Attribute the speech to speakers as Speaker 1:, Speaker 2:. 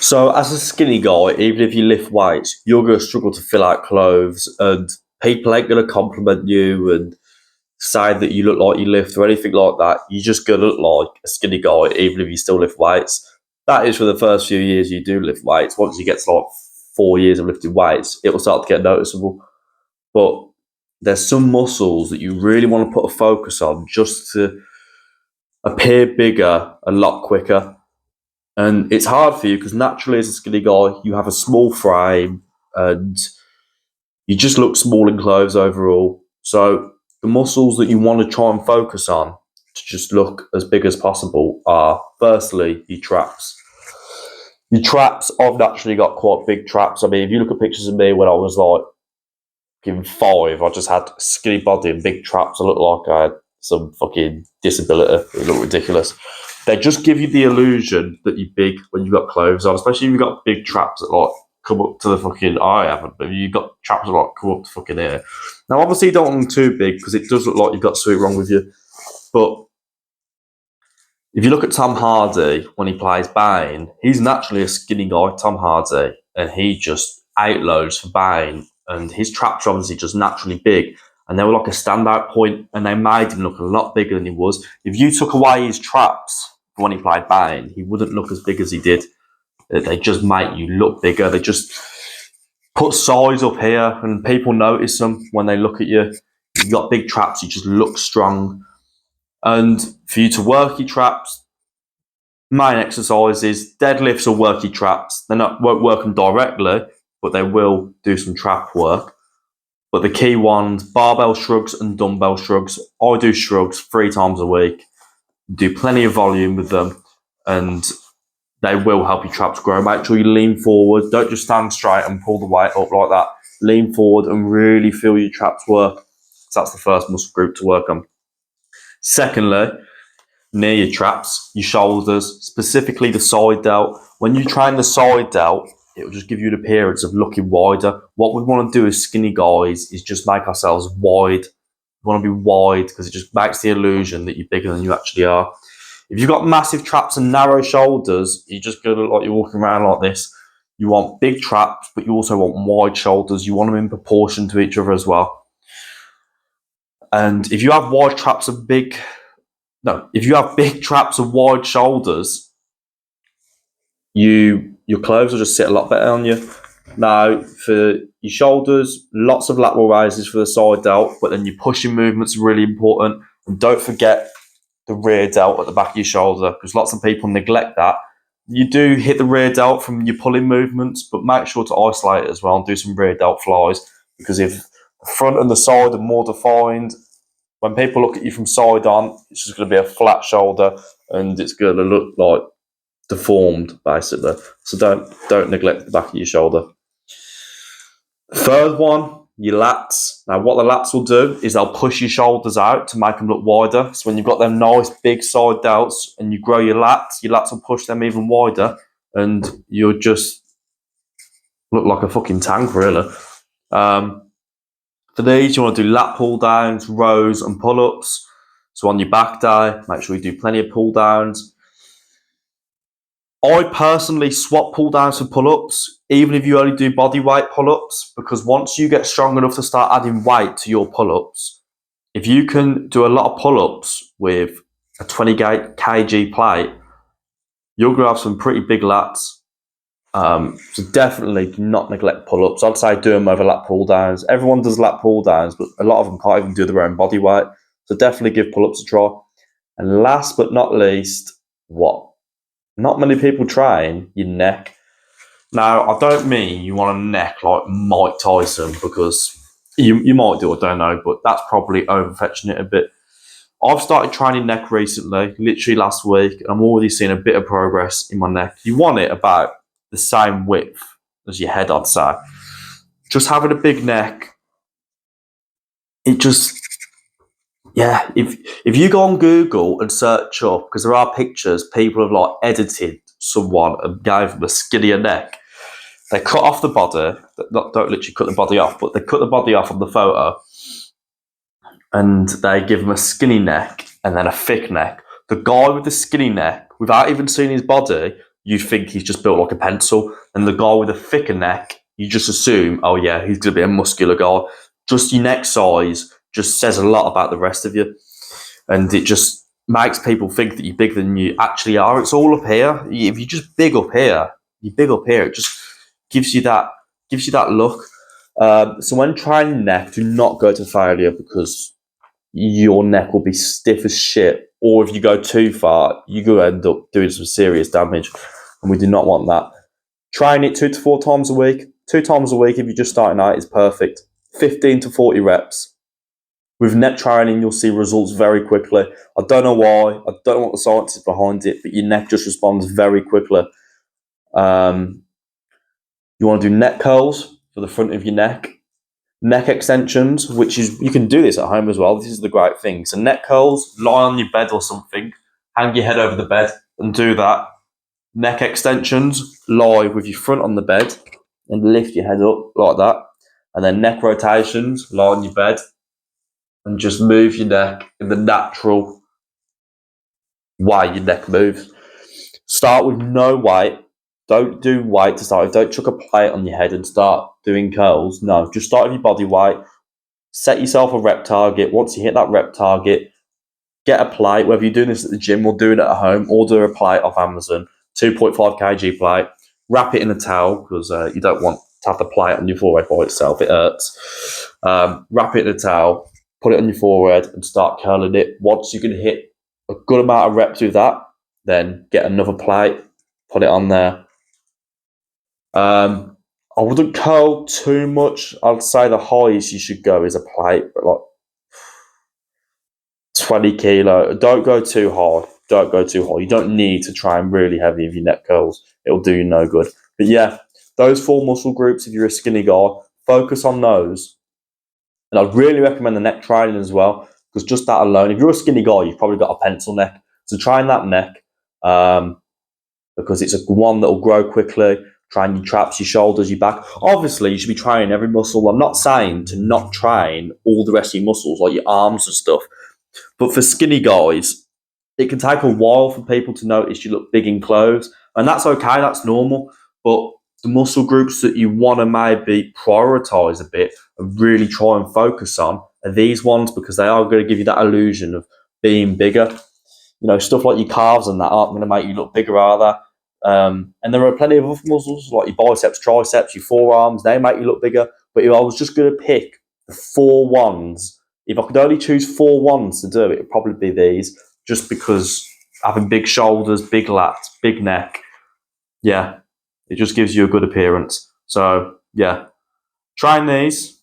Speaker 1: So, as a skinny guy, even if you lift weights, you're going to struggle to fill out clothes, and people ain't going to compliment you and say that you look like you lift or anything like that. You're just going to look like a skinny guy, even if you still lift weights. That is for the first few years you do lift weights. Once you get to like 4 years of lifting weights, it will start to get noticeable. But there's some muscles that you really want to put a focus on just to appear bigger a lot quicker. And it's hard for you because naturally, as a skinny guy, you have a small frame and you just look small in clothes overall. So, the muscles that you want to try and focus on to just look as big as possible are firstly, your traps. Your traps, I've naturally got quite big traps. I mean, if you look at pictures of me when I was like in 5, I just had skinny body and big traps. I looked like I had some fucking disability. It looked ridiculous. They just give you the illusion that you're big when you've got clothes on, especially if you've got big traps that like come up to the fucking. I haven't, but you've got traps that like come up to fucking here. Now, obviously, you don't want them too big because it does look like you've got something wrong with you. But if you look at Tom Hardy when he plays Bane, he's naturally a skinny guy, Tom Hardy, and he just outloads for Bane, and his traps are obviously just naturally big. And they were like a standout point, and they made him look a lot bigger than he was. If you took away his traps when he played Bane, he wouldn't look as big as he did. They just make you look bigger. They just put size up here, and people notice them when they look at you. You've got big traps, you just look strong. And for you to work your traps, main exercises, deadlifts will work your traps. Won't work them directly, but they will do some trap work. But the key ones, barbell shrugs and dumbbell shrugs. I do shrugs 3 times a week. Do plenty of volume with them, and they will help your traps grow. Make sure you lean forward. Don't just stand straight and pull the weight up like that. Lean forward and really feel your traps work. So that's the first muscle group to work on. Secondly, near your traps, your shoulders, specifically the side delt. When you train the side delt, it will just give you an appearance of looking wider. What we want to do as skinny guys is just make ourselves wide. We want to be wide because it just makes the illusion that you're bigger than you actually are. If you've got massive traps and narrow shoulders, you're just going to look like you're walking around like this. You want big traps, but you also want wide shoulders. You want them in proportion to each other as well. And if you have wide traps and big traps and wide shoulders, your clothes will just sit a lot better on you. Now, for your shoulders, lots of lateral raises for the side delt, but then your pushing movements are really important. And don't forget the rear delt at the back of your shoulder, because lots of people neglect that. You do hit the rear delt from your pulling movements, but make sure to isolate it as well and do some rear delt flies, because if the front and the side are more defined, when people look at you from side on, it's just going to be a flat shoulder and it's going to look like deformed, basically. So don't neglect the back of your shoulder. Third one, your lats. Now, what the lats will do is they'll push your shoulders out to make them look wider. So when you've got them nice big side delts and you grow your lats will push them even wider, and you'll just look like a fucking tank, really. For these, you want to do lat pull downs, rows, and pull ups. So on your back day, make sure you do plenty of pull downs. I personally swap pull downs for pull ups, even if you only do body weight pull ups, because once you get strong enough to start adding weight to your pull ups, if you can do a lot of pull ups with a 20 kg plate, you're going to have some pretty big lats. So definitely do not neglect pull-ups. I'd say do them over lat pull-downs. Everyone does lat pull-downs, but a lot of them can't even do their own body weight. So definitely give pull-ups a try. And last but not least, what not many people train, your neck. Now, I don't mean you want a neck like Mike Tyson, because you might do, I don't know, but that's probably overfetching it a bit. I've started training neck recently, literally last week, and I'm already seeing a bit of progress in my neck. You want it about the same width as your head, I'd say. Just having a big neck, it just, yeah. If you go on Google and search up, because there are pictures, people have like edited someone and gave them a skinnier neck. They cut off the body, don't literally cut the body off, but they cut the body off on the photo, and they give them a skinny neck and then a thick neck. The guy with the skinny neck, without even seeing his body, you think he's just built like a pencil. And the guy with a thicker neck, you just assume, oh yeah, he's going to be a muscular guy. Just your neck size just says a lot about the rest of you. And it just makes people think that you're bigger than you actually are. It's all up here. If you're just big up here, you're big up here. It just gives you that look. So when training neck, do not go to failure because your neck will be stiff as shit. Or if you go too far, you're going to end up doing some serious damage. And we do not want that. Train it 2 to 4 times a week. 2 times a week if you're just starting out is perfect. 15 to 40 reps. With neck training, you'll see results very quickly. I don't know why. I don't know what the science is behind it, but your neck just responds very quickly. You want to do neck curls for the front of your neck. Neck extensions, which is, you can do this at home as well. This is the great thing. So neck curls, lie on your bed or something, hang your head over the bed and do that. Neck extensions, lie with your front on the bed and lift your head up like that. And then neck rotations, lie on your bed and just move your neck in the natural way your neck moves. Start with no weight. Don't do weight to start with. Don't chuck a plate on your head and start doing curls. No, just start with your body weight. Set yourself a rep target. Once you hit that rep target, get a plate. Whether you're doing this at the gym or doing it at home, order a plate off Amazon, 2.5 kg plate. Wrap it in a towel because you don't want to have the plate on your forehead by itself. It hurts. Wrap it in a towel, put it on your forehead and start curling it. Once you can hit a good amount of reps with that, then get another plate, put it on there. I wouldn't curl too much. I'd say the highest you should go is a plate, but like 20 kilo. Don't go too hard. Don't go too hard. You don't need to train really heavy with your neck curls. It'll do you no good. But yeah, those 4 muscle groups, if you're a skinny guy, focus on those. And I'd really recommend the neck training as well, because just that alone, if you're a skinny guy, you've probably got a pencil neck. So train that neck because it's one that will grow quickly. Train your traps, your shoulders, your back. Obviously, you should be training every muscle. I'm not saying to not train all the rest of your muscles, like your arms and stuff. But for skinny guys, it can take a while for people to notice you look big in clothes. And that's okay, that's normal. But the muscle groups that you want to maybe prioritise a bit and really try and focus on are these ones, because they are going to give you that illusion of being bigger. You know, stuff like your calves and that aren't going to make you look bigger, are they? And there are plenty of other muscles like your biceps, triceps, your forearms. They make you look bigger. But if I was just going to pick the 4 ones, if I could only choose 4 ones to do it, it'd probably be these. Just because having big shoulders, big lats, big neck, yeah, it just gives you a good appearance. So yeah, train these.